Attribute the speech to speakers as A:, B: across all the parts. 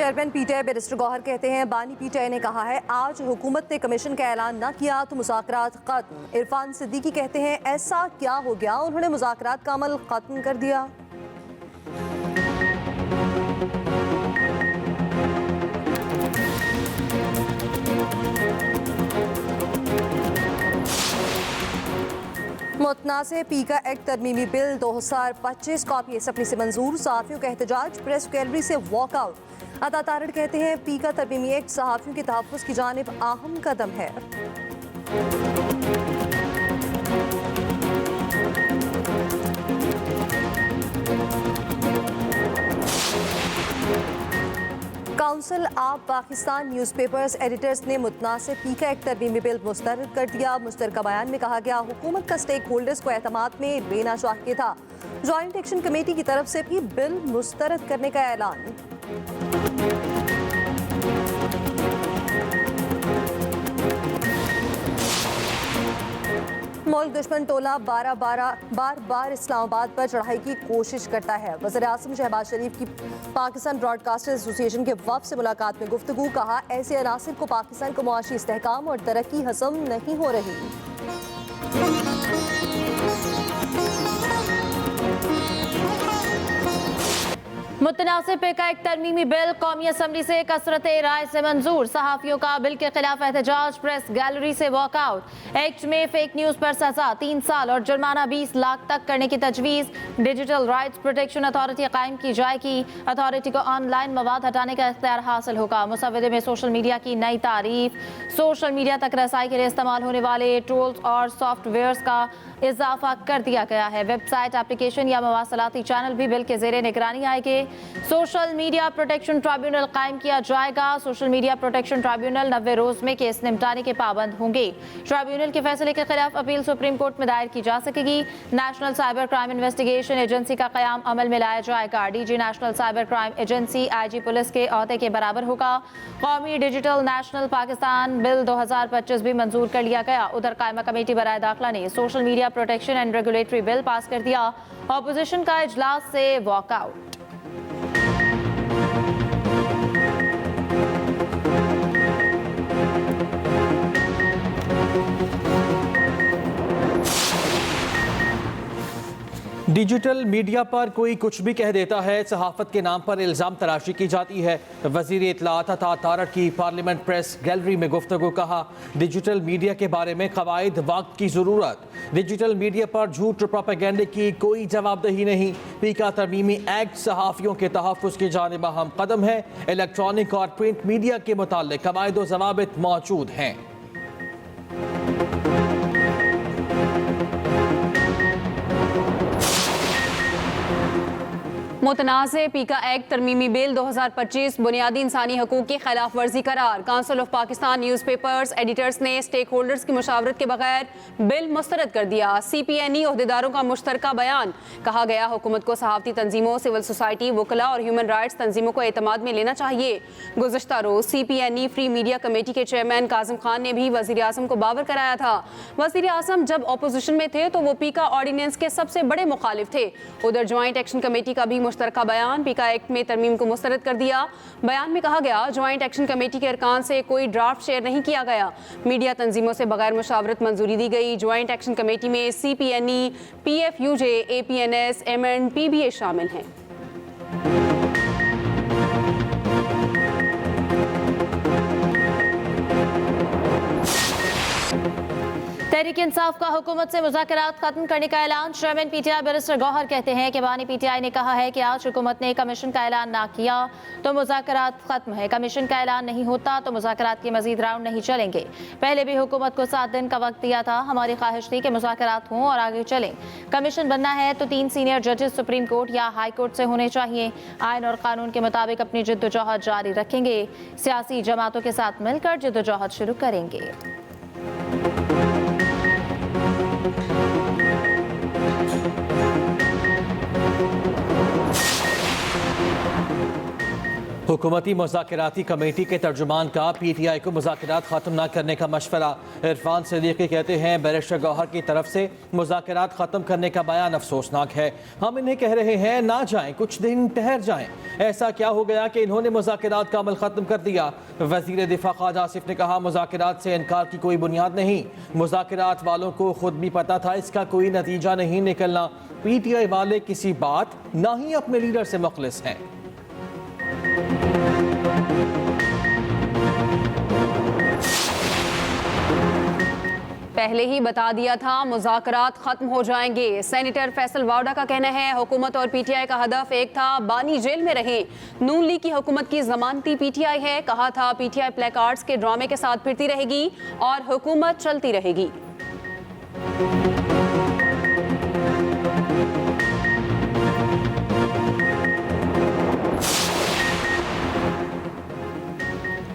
A: Chairman PTI barrister Gauhar कहते हैं बानी पीटीआई ने कहा है आज हुकूमत ने कमीशन का ऐलान न किया तो मुज़ाकरात खत्म। इरफान सिद्दीकी कहते हैं ऐसा क्या हो गया, उन्होंने मुज़ाकरात का अमल खत्म कर दिया। मुतनाज़ पीका एक्ट तरमीमी बिल 2025 कॉपी असम्बली से मंजूर, सहाफ़ियों का एहतजाज, प्रेस गैलरी से वॉकआउट। अता तारड़ कहते हैं पीका तरमीमी एक्ट सहाफ़ियों के तहफ़्फ़ुज़ की जानिब अहम कदम है। Council of Pakistan newspapers editors ने मुतनाज़ पीका एक्ट तरमीमी बिल मुस्तरद कर दिया। मुश्तरका बयान में कहा गया हुकूमत का स्टेक होल्डर्स को एतमाद में लेना चाहिए था। जॉइंट एक्शन कमेटी की तरफ से भी बिल मुस्तरद करने का ऐलान। मुल्क दुश्मन टोला बार इस्लामाबाद पर चढ़ाई की कोशिश करता है। वज़ीर आज़म शहबाज शरीफ की पाकिस्तान ब्रॉडकास्टर्स एसोसिएशन के वफ़द से मुलाकात में गुफ्तगू, कहा ऐसे अनासिर को पाकिस्तान को मुआशी इस्तेहकाम और तरक्की हज़म नहीं हो रही।
B: मुतनासिब पीका एक तरमीमी बिल कौमी असम्बली से कसरत राय से मंजूर, सहाफ़ियों का बिल के खिलाफ एहतजाज, प्रेस गैलरी से वॉकआउट। एक्ट में फेक न्यूज़ पर सजा 3 साल और जुर्माना 20 लाख तक करने की तजवीज़। डिजिटल राइट्स प्रोटेक्शन अथॉरिटी कायम की जाएगी। अथॉरिटी को ऑनलाइन मवाद हटाने का इख्तियार हासिल होगा। मुसव्वदे में सोशल मीडिया की नई तारीफ, सोशल मीडिया तक रसाई के लिए इस्तेमाल होने वाले टूल्स और सॉफ्टवेयर्स का इजाफा कर दिया गया है। वेबसाइट, एप्लीकेशन या मवासलाती चैनल भी बिल के ज़ेरे निगरानी आएंगे। सोशल मीडिया प्रोटेक्शन ट्राइब्यूनल कायम किया जाएगा। सोशल मीडिया प्रोटेक्शन ट्राइब्यूनल 90 रोज में केस निपटाने के पाबंद होंगे। ट्राइब्यूनल के फैसले के खिलाफ अपील सुप्रीम कोर्ट में दायर की जा सकेगी। National cyber crime investigation agency का क़याम अमल में लाया जाएगा। DG national cyber crime agency IG police के अहदे के बराबर होगा। कौमी डिजिटल नेशनल पाकिस्तान बिल 2025 भी मंजूर कर लिया गया। उधर कायमा कमेटी बराए दाखिला ने social media protection and regulatory bill pass कर दिया। ऑपोजिशन का इजलास से वॉकआउट।
C: डिजिटल मीडिया पर कोई कुछ भी कह देता है, सहाफत के नाम पर इल्ज़ाम तराशी की जाती है। वज़ीर इत्तलाआत अता तारड़ की पार्लियामेंट प्रेस गैलरी में गुफ्तगू, कहा डिजिटल मीडिया के बारे में क़वाइद वक्त की ज़रूरत। डिजिटल मीडिया पर झूठ प्रोपेगेंडे की कोई जवाबदेही नहीं। पीका तरमीमी एक्ट सहाफ़ियों के तहफ़्फ़ुज़ की जानिब अहम कदम है। इलेक्ट्रॉनिक और प्रिंट मीडिया के मुताल्लिक़ क़वाइद व ज़वाबित मौजूद हैं।
D: मुतनाज़े पीका एक्ट तरमीमी बिल 2025 बुनियादी इंसानी हकूक़ की खिलाफ वर्जी करार। Council of Pakistan newspapers editors ने स्टेक होल्डर्स की मुशावरत के बगैर बिल मुस्तरद कर दिया। CPNE अहदेदारों का मुश्तरका बयान, कहा गया हुकूमत को सहाफ़ती तंजीमों, सिविल सोसाइटी, वकला और ह्यूमन राइट्स तंजीमों को एतमाद में लेना चाहिए। गुज़श्ता रोज़ CPNE फ्री मीडिया कमेटी के चेयरमैन काजिम खान ने भी वज़ीर आज़म को बावर कराया था। वज़ीर आज़म जब अपोजिशन में थे तो वो पीका ऑर्डिनेंस के सबसे बड़े मुखालिफ थे। उधर ज्वाइंट एक्शन कमेटी का भी मुश्तरका बयान पीका एक्ट में तरमीम को मुस्तरद कर दिया। बयान में कहा गया ज्वाइंट एक्शन कमेटी के अरकान से कोई ड्राफ्ट शेयर नहीं किया गया। मीडिया तंजीमों से बगैर मुशावरत मंजूरी दी गई। ज्वाइंट एक्शन कमेटी में CPNE, PFUJ, APNS, MN, PBA शामिल हैं।
B: तहरीक इंसाफ का हुकूमत से मुज़ाकरात खत्म करने का ऐलान। चेयरमैन पीटीआई बैरिस्टर गौहर कहते हैं कि बानी पीटीआई ने कहा है कि आज हुकूमत ने कमीशन का ऐलान ना किया तो मुज़ाकरात खत्म है। कमीशन का ऐलान नहीं होता तो मुज़ाकरात के मजीद राउंड नहीं चलेंगे। पहले भी हुकूमत को 7 दिन का वक्त दिया था। हमारी ख्वाहिश थी कि मुज़ाकरात हों और आगे चलें। कमीशन बनना है तो 3 सीनियर जजेस सुप्रीम कोर्ट या हाई कोर्ट से होने चाहिए। आइन और कानून के मुताबिक अपनी जद्दोजहद जारी रखेंगे। सियासी जमातों के साथ मिलकर जद्दोजहद शुरू करेंगे।
C: हुकूमती मुज़ाकराती कमेटी के तर्जुमान का PTI को मुज़ाकरात ख़त्म न करने का मशवरा। इरफान सिद्दीकी कहते हैं बैरिस्टर गौहर की तरफ से मुज़ाकरात ख़त्म करने का बयान अफसोसनाक है। हम इन्हें कह रहे हैं ना जाएं, कुछ दिन ठहर जाएं। ऐसा क्या हो गया कि इन्होंने मुज़ाकरात का अमल ख़त्म कर दिया। वज़ीर दिफा ख्वाजा आसिफ ने कहा मुज़ाकरात से इनकार की कोई बुनियाद नहीं। मुज़ाकरात वालों को खुद भी पता था इसका कोई नतीजा नहीं निकलना। PTI वाले किसी बात ना ही अपने लीडर से मुखलिस हैं।
D: पहले ही बता दिया था मुज़ाकरात खत्म हो जाएंगे। सेनेटर फैसल वावडा का कहना है हुकूमत और PTI का हदफ एक था, बानी जेल में रहे। नून लीग की हुकूमत की जमानती PTI है। कहा था PTI प्लेकार्ड्स के ड्रामे के साथ फिरती रहेगी और हुकूमत चलती रहेगी।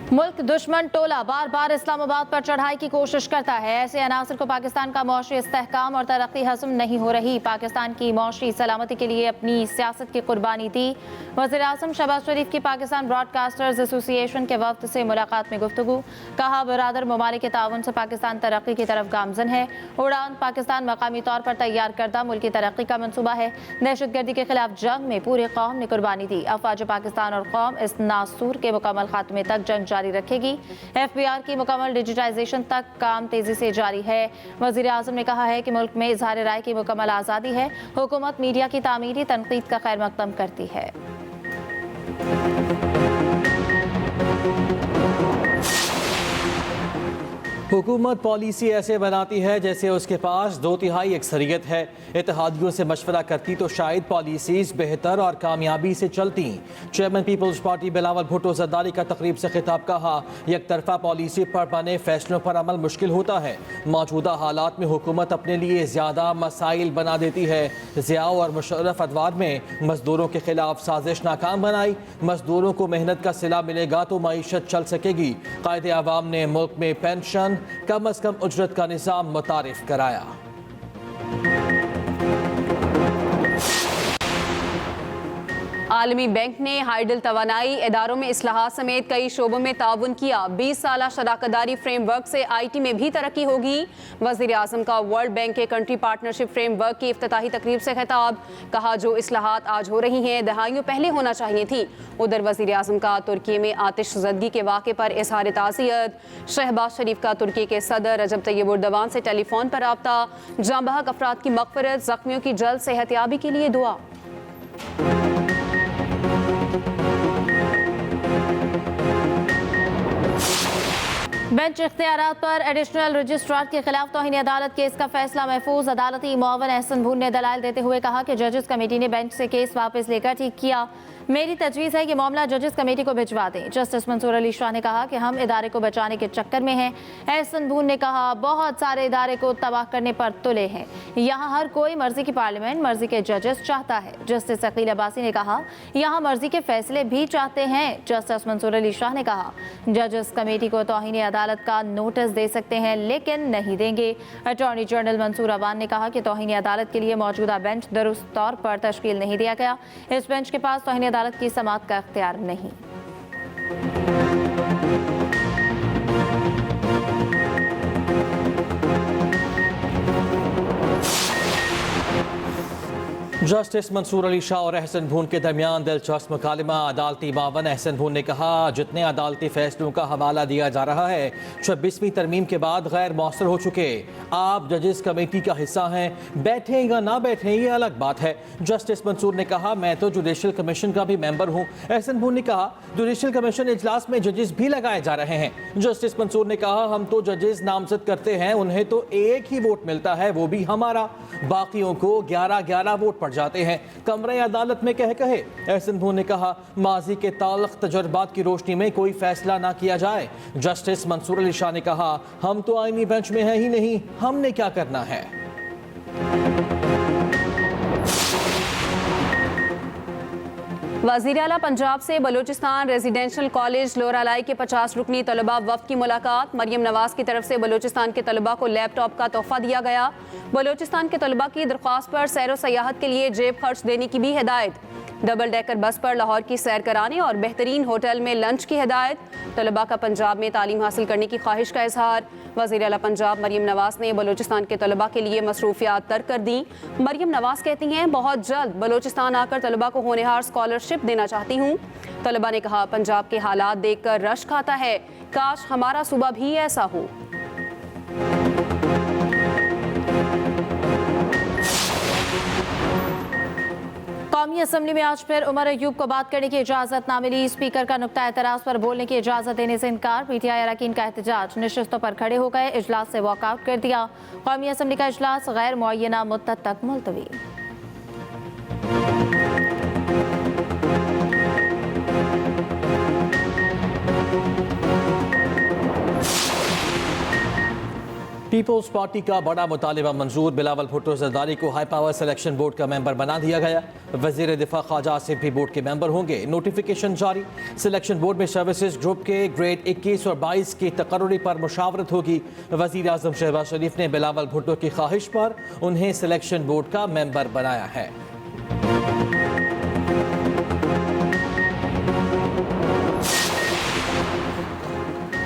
B: मुल्क दुश्मन टोला बार बार इस्लामाबाद पर चढ़ाई की कोशिश करता है। ऐसे अनासर को पाकिस्तान का मौशरी इस्तेहकाम और तरक्की हज़म नहीं हो रही। पाकिस्तान की मौशरी सलामती के लिए अपनी सियासत की कुर्बानी दी। वज़ीर आज़म शहबाज शरीफ की पाकिस्तान ब्रॉडकास्टर्स एसोसिएशन के वफ्द से मुलाकात में गुफ्तगू। कहा बरादर ममालिक के ताउन से पाकिस्तान तरक्की की तरफ गामजन है। उड़ान पाकिस्तान मकामी तौर पर तैयार करदा मुल्की तरक्की का मनसूबा है। दहशतगर्दी के खिलाफ जंग में पूरी कौम ने कुर्बानी दी। अफवाज पाकिस्तान और कौम इस नासूर के मुकम्मल खात्मे तक जंग जारी रखेगी। FBR की मुकम्मल डिजिटाइजेशन तक काम तेजी से जारी है। वज़ीर आज़म ने कहा है कि मुल्क में इज़हार राय की मुकम्मल आज़ादी है। हुकूमत मीडिया की तामीरी तनकीद का खैर मकदम करती है।
C: हुकूमत पॉलिसी ऐसे बनाती है जैसे उसके पास 2/3 अक्सरियत है। इत्तेहादियों से मशवरा करती तो शायद पॉलिसीज बेहतर और कामयाबी से चलती। चेयरमैन पीपल्स पार्टी बिलावल भुट्टो जरदारी का तकरीब से खिताब। कहा एक तरफा पॉलिसी पर बने फैसलों पर अमल मुश्किल होता है। मौजूदा हालात में हुकूमत अपने लिए ज़्यादा मसाइल बना देती है। ज़िया और मुशर्रफ अदवार में मजदूरों के खिलाफ साजिश नाकाम बनाई। मजदूरों को मेहनत का सिला मिलेगा तो मईशत चल सकेगी। कायदे आवाम ने मुल्क में पेंशन कम अज कम उजरत का निज़ाम मुतारिफ कराया।
D: आलमी बैंक ने हाइडल तवानाई इदारों में इस्लाहात समेत कई शोबों में ताउन किया। 20 साला शराकतदारी फ्रेमवर्क से IT में भी तरक्की होगी। वज़ीर आज़म का वर्ल्ड बैंक के कंट्री पार्टनरशिप फ्रेमवर्क की इफ्तिताही तकरीब से खिताब। कहा जो इस्लाहात आज हो रही हैं दहाइयों पहले होना चाहिए थी। उधर वज़ीर आज़म का तुर्की में आतिश ज़दगी के वाक़े पर इज़हार ताज़ियत। शहबाज शरीफ का तुर्की के सदर रजब तैयब एर्दोगान से टेलीफोन पर राब्ता। जाँ बहक अफराद की मग़फ़िरत, ज़ख्मियों की जल्द सेहतयाबी के लिए दुआ।
B: बेंच इख्तियारात पर एडिशनल रजिस्ट्रार के खिलाफ तौहीन अदालत केस का फैसला महफूज। अदालती मुआवन एहसन भून ने दलाइल देते हुए कहा कि जजेस कमेटी ने बेंच से केस वापस लेकर ठीक किया। मेरी तजवीज़ है कि मामला जजेस कमेटी को भिजवा दें। जस्टिस मंसूर अली शाह ने कहा कि हम इदारे को बचाने के चक्कर में हैं। एहसन भून ने कहा बहुत सारे इदारे को तबाह करने पर तुले हैं। यहाँ हर कोई मर्जी की पार्लियामेंट, मर्जी के जजेस चाहता है। जस्टिस अकील अब्बासी ने कहा यहाँ मर्जी के फैसले भी चाहते हैं। जस्टिस मंसूर अली शाह ने कहा जजेस कमेटी को तौहीन अदालत का नोटिस दे सकते हैं लेकिन नहीं देंगे। अटॉर्नी जनरल मंसूर अवान ने कहा कि तौहीन अदालत के लिए मौजूदा बेंच दुरुस्त तौर पर तश्कील नहीं दिया गया। इस बेंच के पास तौहीन अदालत की समाअत का इख्तियार नहीं।
C: जस्टिस मंसूर अली शाह और एहसन भून के दरमियान दिलचस्प मुकालमा। अदालती मावन एहसन भून ने कहा जितने अदालती फैसलों का हवाला दिया जा रहा है 26वीं तरमीम के बाद गैर मौसर हो चुके। आप जजेस कमेटी का हिस्सा हैं, बैठें या ना बैठें ये अलग बात है। जस्टिस मंसूर ने कहा मैं तो जुडिशल कमीशन का भी मेंबर हूँ। एहसन भून ने कहा जुडिशल कमीशन इजलास में जजेस भी लगाए जा रहे हैं। जस्टिस मंसूर ने कहा हम तो जजेस नामजद करते हैं, उन्हें तो एक ही वोट मिलता है, वो भी हमारा। बाकियों को 11-11 वोट पड़ जाते हैं। कमरे अदालत में कहे एहसन भून ने कहा माजी के ताल्लुक तजुर्बात की रोशनी में कोई फैसला ना किया जाए। जस्टिस मंसूर अली शाह ने कहा हम तो आईनी बेंच में है ही नहीं, हमने क्या करना है।
D: वज़ीर आला पंजाब से बलूचिस्तान रेजिडेंशियल कॉलेज लोरालाई के 50 रुकनी तलबा वफ़द की मुलाकात। मरियम नवाज की तरफ से बलूचिस्तान के तलबा को लैपटॉप का तोहफा दिया गया। बलूचिस्तान के तलबा की दरख्वास्त पर सैर व सयाहत के लिए जेब खर्च देने की भी हिदायत। डबल डेकर बस पर लाहौर की सैर कराने और बेहतरीन होटल में लंच की हिदायत। तलबा का पंजाब में तालीम हासिल करने की ख्वाहिश का इजहार। वज़ीर आला पंजाब मरियम नवाज ने बलूचिस्तान के तलबा के लिए मसरूफियात तर्क कर दी। मरियम नवाज कहती हैं, बहुत जल्द बलूचिस्तान आकर तलबा को होनहार स्कॉलरशिप देना चाहती हूँ। तलबा ने कहा, पंजाब के हालात देखकर रश्क आता है, काश हमारा सूबा भी ऐसा हो।
B: कौमी असम्बली में आज फिर उमर अयूब को बात करने की इजाजत ना मिली। स्पीकर का नुक्ता एतराज पर बोलने की इजाजत देने से इनकार। पीटीआई अरकान का एहतजाज, नशिस्तों पर खड़े हो गए, इजलास से वॉकआउट कर दिया। कौमी असम्बली का इजलास गैर मुअय्यना मुद्दत तक मुलतवी।
C: पीपल्स पार्टी का बड़ा मुतालिबा मंजूर। बिलावल भुट्टो जरदारी को हाई पावर सिलेक्शन बोर्ड का मेंबर बना दिया गया। वजीर दिफा ख्वाजा आसिफ भी बोर्ड के मेंबर होंगे। नोटिफिकेशन जारी। सिलेक्शन बोर्ड में सर्विसेज ग्रुप के ग्रेड 21 और 22 की तकर्री पर मुशावरत होगी। वजीर आजम शहबाज शरीफ ने बिलावल भुट्टो की ख्वाहिश पर उन्हें सिलेक्शन बोर्ड का मेंबर बनाया है।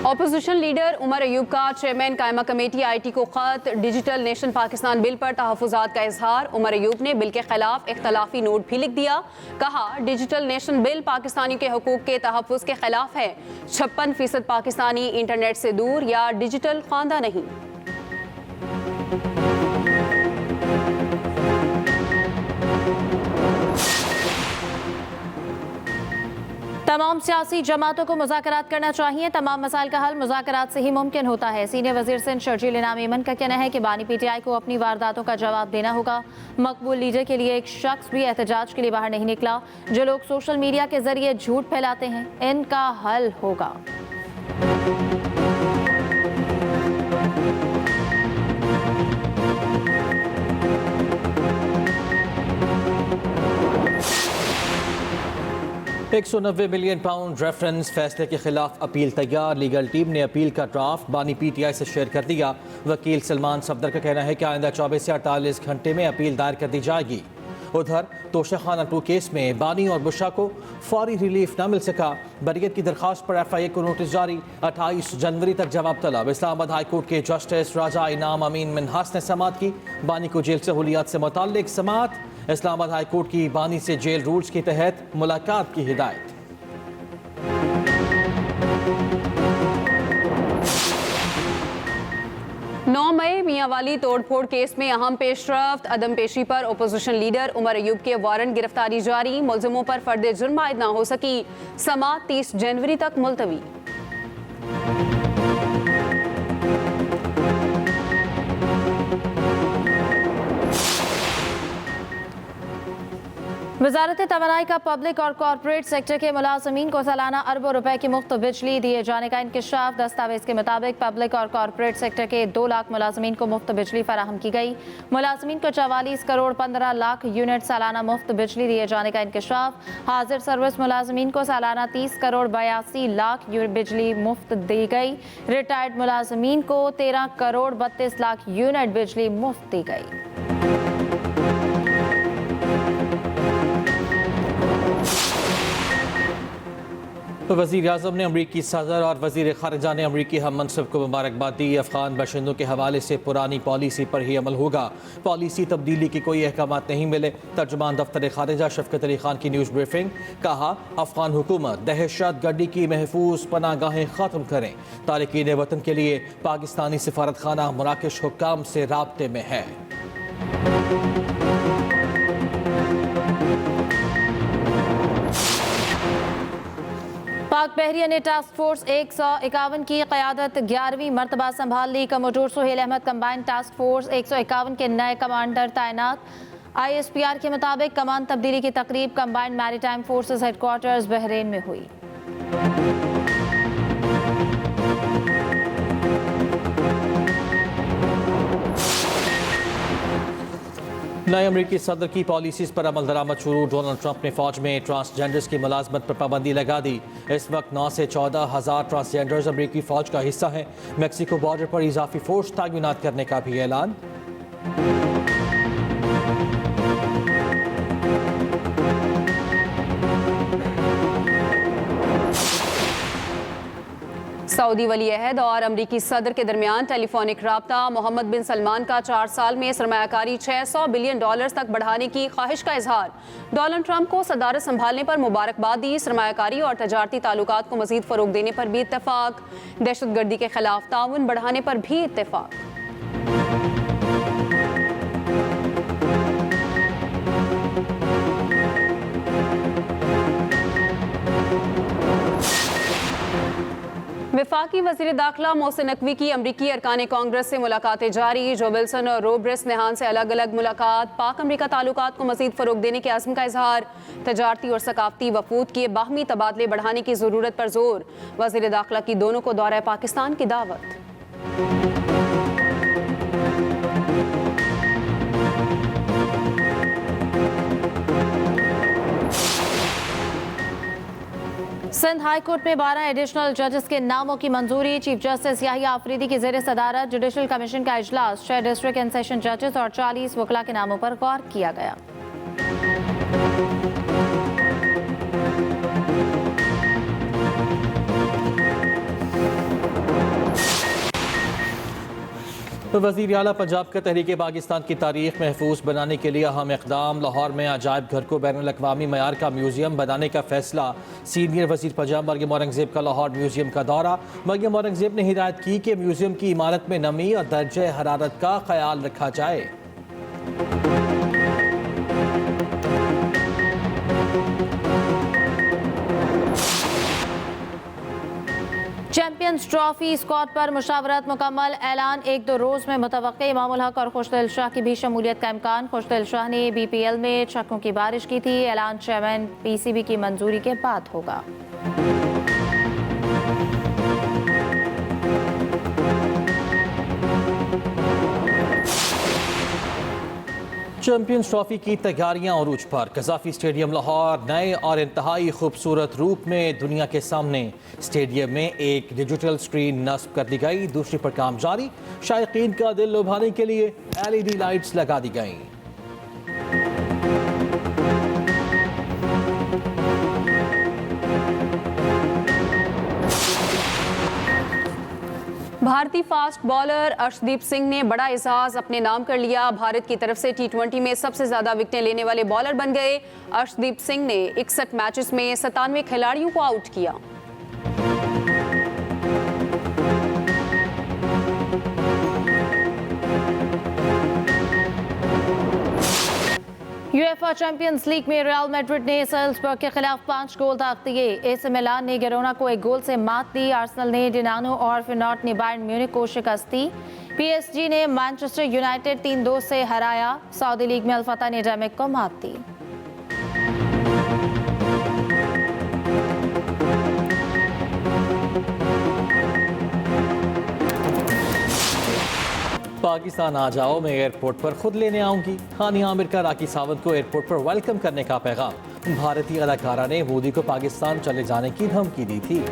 D: अपोजिशन लीडर उमर अयूब का चेयरमैन कायमा कमेटी आईटी को खत। डिजिटल नेशन पाकिस्तान बिल पर तहफ़्फ़ुज़ात का इजहार। उमर अयूब ने बिल के खिलाफ इख्तलाफी नोट भी लिख दिया। कहा, डिजिटल नेशन बिल पाकिस्तानियों के हकूक़ के तहफ़्फ़ुज़ के खिलाफ है। 56% पाकिस्तानी इंटरनेट से दूर या डिजिटल ख्वांदा नहीं।
B: तमाम सियासी जमातों को मुज़ाकरात करना चाहिए। तमाम मसाइल का हल मुज़ाकरात से ही मुमकिन होता है। सीनियर वज़ीर सिंध शर्जील इनाम ईमन का कहना है कि बानी पीटीआई को अपनी वारदातों का जवाब देना होगा। मकबूल लीडर के लिए एक शख्स भी एहतजाज के लिए बाहर नहीं निकला। जो लोग सोशल मीडिया के जरिए झूठ फैलाते हैं, इनका हल होगा।
C: £190 मिलियन रेफरेंस फैसले के खिलाफ अपील तैयार। लीगल टीम ने अपील का ड्राफ्ट बानी पीटीआई से शेयर कर दिया। वकील सलमान सफदर का कहना है कि आइंदा 24 से 48 घंटे में अपील दायर कर दी जाएगी। उधर तोशाखाना 2 केस में बानी और बुशा को फौरी रिलीफ न मिल सका। बरीयत की दरखास्त पर FIA को नोटिस जारी। 28 जनवरी तक जवाब तलब। इस्लामाबाद हाई कोर्ट के जस्टिस राजा इनाम अमीन मिन्हास ने समाअत की। बानी को जेल सहूलियात से मुताल्लिक समाअत। इस्लामाबाद हाई कोर्ट की बानी से जेल रूल्स के तहत मुलाकात की हिदायत।
D: 9 मई मियांवाली तोड़फोड़ केस में अहम पेशरफ्त। अदम पेशी पर अपोजिशन लीडर उमर अयूब के वारंट गिरफ्तारी जारी। मुलजिमों पर फर्द जुर्म आयद न हो सकी। समाअत 30 जनवरी तक मुलतवी।
B: वजारत तवानाई का पब्लिक और कॉरपोरेट सेक्टर के मुलाजमीन को सालाना अरबों रुपए की मुफ्त बिजली दिए जाने का इंकशाफ। दस्तावेज के मुताबिक पब्लिक और कॉरपोरेट सेक्टर के 2 लाख मुलाजमीन को मुफ्त बिजली फराहम की गई। मुलाजमीन को 44 करोड़ 15 लाख यूनिट सालाना मुफ्त बिजली दिए जाने का इंकशाफ। हाजिर सर्विस मुलाजमीन को सालाना 30 करोड़ 82 लाख बिजली मुफ्त दी गई। रिटायर्ड मुलाजमीन को 13 करोड़ 32 लाख यूनिट बिजली मुफ्त दी गई।
C: वज़ीर आज़म ने अमरीकी सदर और वज़ीर ख़ारिजा ने अमरीकी हम मनसब को मुबारकबाद दी। अफ़गान बाशिंदों के हवाले से पुरानी पॉलिसी पर ही अमल होगा। पॉलिसी तब्दीली के कोई अहकामात नहीं मिले। तर्जुमान दफ्तर ख़ारिजा शफ़क़त अली ख़ान की न्यूज़ ब्रीफिंग। कहा, अफ़गान हुकूमत दहशत गर्दी की महफूज पनागाहें ख़त्म करें। तारिकीन वतन के लिए पाकिस्तानी सिफारत खाना मराकश हुक्काम से राब्ते में है।
B: पाक बहरिया ने टास्क फोर्स 151 की क़यादत 11वीं मरतबा संभाल ली। Commodore Suhail Ahmed combined task force 151 के नए कमांडर तैनात। ISPR के मुताबिक कमान तब्दीली की तकरीब combined maritime forces headquarters Bahrain में हुई।
C: नए अमरीकी सदर की पॉलिसीज़ पर अमल दरामद शुरू। डोनाल्ड ट्रंप ने फौज में ट्रांसजेंडर्स की मुलाजमत पर पाबंदी लगा दी। इस वक्त 9 से 14 हज़ार ट्रांसजेंडर्स अमरीकी फौज का हिस्सा हैं। मैक्सिको बॉर्डर पर इजाफी फोर्स तैनात करने का भी ऐलान।
D: सऊदी वली अहद और अमरीकी सदर के दरमियान टेलीफोनिक राब्ता। मोहम्मद बिन सलमान का 4 साल में सरमायाकारी $600 बिलियन तक बढ़ाने की ख्वाहिश का इजहार। डोनाल्ड ट्रंप को सदारत संभालने पर मुबारकबाद दी। सरमायाकारी और तजारती ताल्लुकात को मजीद फरोग देने पर भी इत्तेफाक। दहशतगर्दी के खिलाफ ताउन बढ़ाने पर भी इत्तेफाक। वफाकी वज़ीर दाखिला मोहसिन नकवी की अमरीकी अरकान कांग्रेस से मुलाकातें जारी। जो विल्सन और रोब्रेस नेहान से अलग अलग मुलाकात। पाक अमरीका ताल्लुकात को मजीद फरोग देने के आज़म का इजहार। तजारती और सकाफती वफूद के बाहमी तबादले बढ़ाने की ज़रूरत पर जोर। वज़ीर दाखिला की दोनों को दौरा पाकिस्तान की दावत।
B: सिंध हाई कोर्ट में 12 एडिशनल जजेस के नामों की मंजूरी। चीफ जस्टिस याहिया आफरीदी की ज़ेर सदारत जुडिशल कमीशन का इजलास। 6 डिस्ट्रिक्ट एंड सेशन जजेस और 40 वकला के नामों पर गौर किया गया।
C: तो वज़ीर आला पंजाब का तहरीक पाकिस्तान की तारीख महफूज बनाने के लिए अहम इक़दाम। लाहौर में अजायब घर को बैनुल-अक़वामी मयार का म्यूजियम बनाने का फैसला। सीनियर वज़ीर पंजाब मरियम औरंगज़ेब का लाहौर म्यूजियम का दौरा। मरियम औरंगज़ेब ने हिदायत की कि म्यूजियम की इमारत में नमी और दर्जे हरारत का ख्याल रखा जाए।
B: चैंपियंस ट्रॉफी स्क्वाड पर मुशावरत मुकम्मल। ऐलान 1-2 रोज में मुतवक्के। इमामुल हक और खुशदिल शाह की भी शमूलियत का इम्कान। खुशदिल शाह ने BPL में छक्कों की बारिश की थी। ऐलान चेयरमैन PCB की मंजूरी के बाद होगा।
C: चैंपियंस ट्रॉफी की तैयारियां अरूज पर। कज़ाफी स्टेडियम लाहौर नए और इंतहाई खूबसूरत रूप में दुनिया के सामने। स्टेडियम में एक डिजिटल स्क्रीन नस्ब कर दी गई। दूसरी पर काम जारी। शायकीन का दिल लुभाने के लिए LED लाइट्स लगा दी गई।
D: भारतीय फास्ट बॉलर अर्शदीप सिंह ने बड़ा एजाज अपने नाम कर लिया। भारत की तरफ से T20 में सबसे ज्यादा विकेटें लेने वाले बॉलर बन गए। अर्शदीप सिंह ने 61 मैचेस में 97 खिलाड़ियों को आउट किया।
B: यूएफए चैंपियंस लीग में रियल मैड्रिड ने सेल्सबर्ग के खिलाफ 5 गोल दाग दिए। AC मिलान ने गिरोना को 1 गोल से मात दी। आर्सेनल ने डिनानो और फिनॉट ने बायर्न म्यूनिख को शिकस्त दी। PSG ने मैनचेस्टर यूनाइटेड 3-2 से हराया। सऊदी लीग में अल-फतह ने डैमिक को मात दी।
C: पाकिस्तान आ जाओ, मैं एयरपोर्ट पर खुद लेने आऊंगी। हानिया आमिर का राखी सावंत को एयरपोर्ट पर वेलकम करने का पैगाम। भारतीय अदाकारा ने मोदी को पाकिस्तान चले जाने की धमकी दी थी।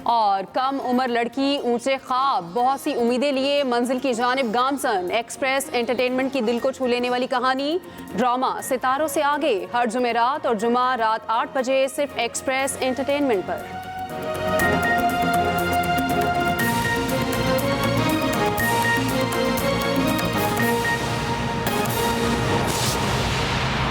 D: और कम उम्र लड़की ऊंचे ख्वाब, बहुत सी उम्मीदें लिए मंजिल की जानिब गामसन। एक्सप्रेस एंटरटेनमेंट की दिल को छू लेने वाली कहानी। ड्रामा सितारों से आगे हर जुमेरात और जुमा रात 8 बजे सिर्फ एक्सप्रेस एंटरटेनमेंट पर।